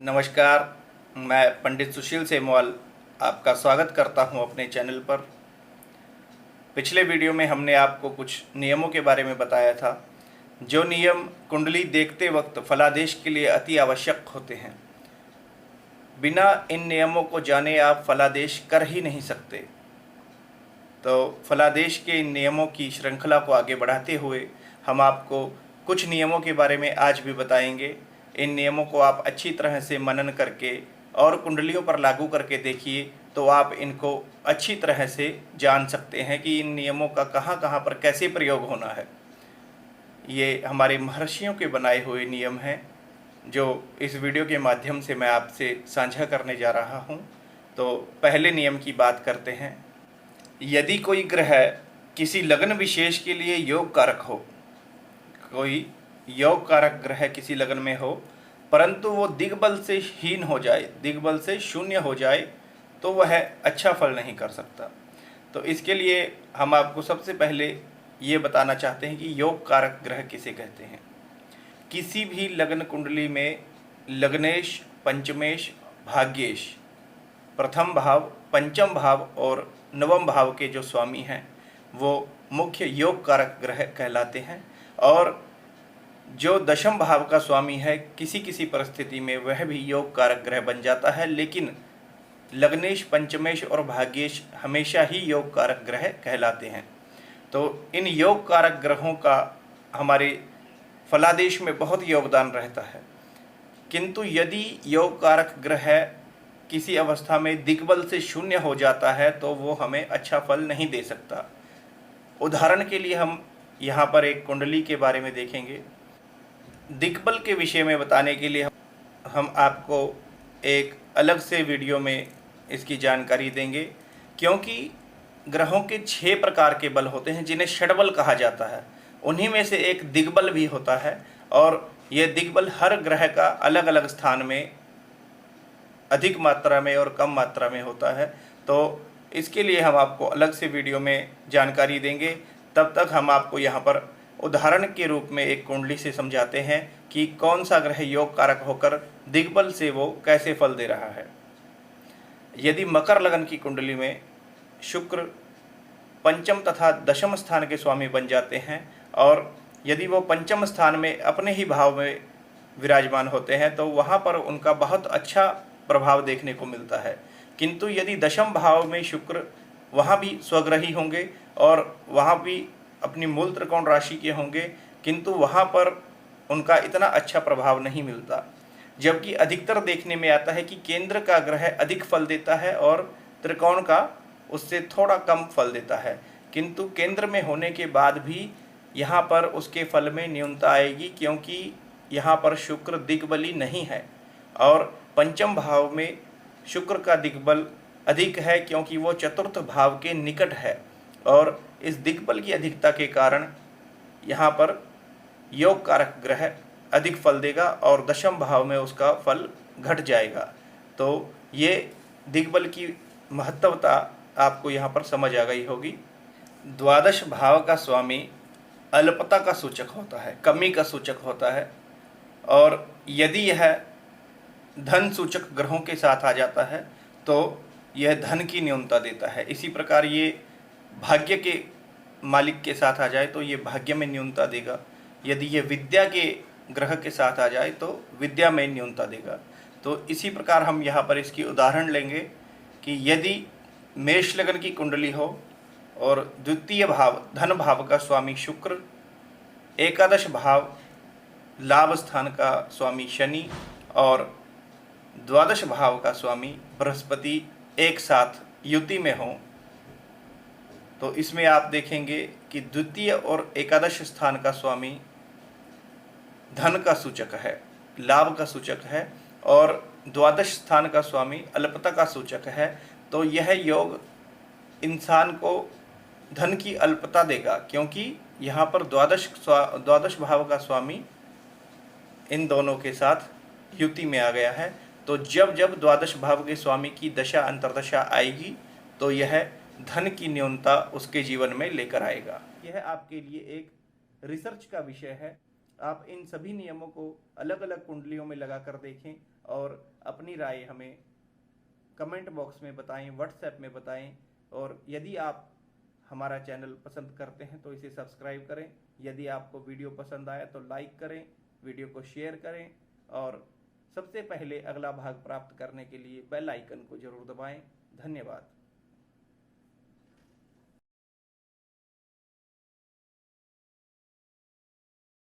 नमस्कार। मैं पंडित सुशील सेमवाल आपका स्वागत करता हूं अपने चैनल पर। पिछले वीडियो में हमने आपको कुछ नियमों के बारे में बताया था, जो नियम कुंडली देखते वक्त फलादेश के लिए अति आवश्यक होते हैं। बिना इन नियमों को जाने आप फलादेश कर ही नहीं सकते। तो फलादेश के इन नियमों की श्रृंखला को आगे बढ़ाते हुए हम आपको कुछ नियमों के बारे में आज भी बताएंगे। इन नियमों को आप अच्छी तरह से मनन करके और कुंडलियों पर लागू करके देखिए, तो आप इनको अच्छी तरह से जान सकते हैं कि इन नियमों का कहाँ कहाँ पर कैसे प्रयोग होना है। ये हमारे महर्षियों के बनाए हुए नियम हैं, जो इस वीडियो के माध्यम से मैं आपसे साझा करने जा रहा हूँ। तो पहले नियम की बात करते हैं। यदि कोई ग्रह किसी लग्न विशेष के लिए योग कारक हो, कोई योग कारक ग्रह किसी लग्न में हो, परंतु वो दिग्बल से हीन हो जाए, दिग्बल से शून्य हो जाए, तो वह अच्छा फल नहीं कर सकता। तो इसके लिए हम आपको सबसे पहले ये बताना चाहते हैं कि योग कारक ग्रह किसे कहते हैं। किसी भी लग्न कुंडली में लग्नेश, पंचमेश, भाग्येश, प्रथम भाव, पंचम भाव और नवम भाव के जो स्वामी हैं वो मुख्य योग कारक ग्रह कहलाते हैं। और जो दशम भाव का स्वामी है, किसी किसी परिस्थिति में वह भी योग कारक ग्रह बन जाता है, लेकिन लग्नेश, पंचमेश और भाग्येश हमेशा ही योग कारक ग्रह कहलाते हैं। तो इन योग कारक ग्रहों का हमारे फलादेश में बहुत योगदान रहता है। किंतु यदि योग कारक ग्रह किसी अवस्था में दिग्बल से शून्य हो जाता है तो वो हमें अच्छा फल नहीं दे सकता। उदाहरण के लिए हम यहाँ पर एक कुंडली के बारे में देखेंगे। दिग्बल के विषय में बताने के लिए हम आपको एक अलग से वीडियो में इसकी जानकारी देंगे, क्योंकि ग्रहों के 6 प्रकार के बल होते हैं जिन्हें षडबल कहा जाता है। उन्हीं में से एक दिग्बल भी होता है, और यह दिग्बल हर ग्रह का अलग अलग स्थान में अधिक मात्रा में और कम मात्रा में होता है। तो इसके लिए हम आपको अलग से वीडियो में जानकारी देंगे। तब तक हम आपको यहाँ पर उदाहरण के रूप में एक कुंडली से समझाते हैं कि कौन सा ग्रह योग कारक होकर दिग्बल से वो कैसे फल दे रहा है। यदि मकर लगन की कुंडली में शुक्र पंचम तथा दशम स्थान के स्वामी बन जाते हैं, और यदि वो पंचम स्थान में अपने ही भाव में विराजमान होते हैं, तो वहाँ पर उनका बहुत अच्छा प्रभाव देखने को मिलता है। किंतु यदि दशम भाव में शुक्र वहाँ भी स्वग्रही होंगे और वहाँ भी अपनी मूल त्रिकोण राशि के होंगे, किंतु वहाँ पर उनका इतना अच्छा प्रभाव नहीं मिलता। जबकि अधिकतर देखने में आता है कि केंद्र का ग्रह अधिक फल देता है और त्रिकोण का उससे थोड़ा कम फल देता है। किंतु केंद्र में होने के बाद भी यहाँ पर उसके फल में न्यूनता आएगी, क्योंकि यहाँ पर शुक्र दिग्बली नहीं है। और पंचम भाव में शुक्र का दिग्बल अधिक है, क्योंकि वो चतुर्थ भाव के निकट है, और इस दिग्बल की अधिकता के कारण यहाँ पर योग कारक ग्रह अधिक फल देगा और दशम भाव में उसका फल घट जाएगा। तो ये दिग्बल की महत्वता आपको यहाँ पर समझ आ गई होगी। द्वादश भाव का स्वामी अल्पता का सूचक होता है, कमी का सूचक होता है, और यदि यह धन सूचक ग्रहों के साथ आ जाता है तो यह धन की न्यूनता देता है। इसी प्रकार ये भाग्य के मालिक के साथ आ जाए तो ये भाग्य में न्यूनता देगा। यदि ये विद्या के ग्रह के साथ आ जाए तो विद्या में न्यूनता देगा। तो इसी प्रकार हम यहाँ पर इसकी उदाहरण लेंगे कि यदि मेष लगन की कुंडली हो और द्वितीय भाव धन भाव का स्वामी शुक्र, एकादश भाव लाभ स्थान का स्वामी शनि और द्वादश भाव का स्वामी बृहस्पति एक साथ युति में हो, तो इसमें आप देखेंगे कि द्वितीय और एकादश स्थान का स्वामी धन का सूचक है, लाभ का सूचक है, और द्वादश स्थान का स्वामी अल्पता का सूचक है। तो यह योग इंसान को धन की अल्पता देगा, क्योंकि यहाँ पर द्वादश भाव का स्वामी इन दोनों के साथ युति में आ गया है। तो जब जब द्वादश भाव के स्वामी की दशा अंतर्दशा आएगी तो यह धन की न्यूनता उसके जीवन में लेकर आएगा। यह आपके लिए एक रिसर्च का विषय है। आप इन सभी नियमों को अलग अलग कुंडलियों में लगा कर देखें, और अपनी राय हमें कमेंट बॉक्स में बताएं, व्हाट्सएप में बताएं। और यदि आप हमारा चैनल पसंद करते हैं तो इसे सब्सक्राइब करें। यदि आपको वीडियो पसंद आया तो लाइक करें, वीडियो को शेयर करें और सबसे पहले अगला भाग प्राप्त करने के लिए बेल आइकन को जरूर दबाएं। धन्यवाद।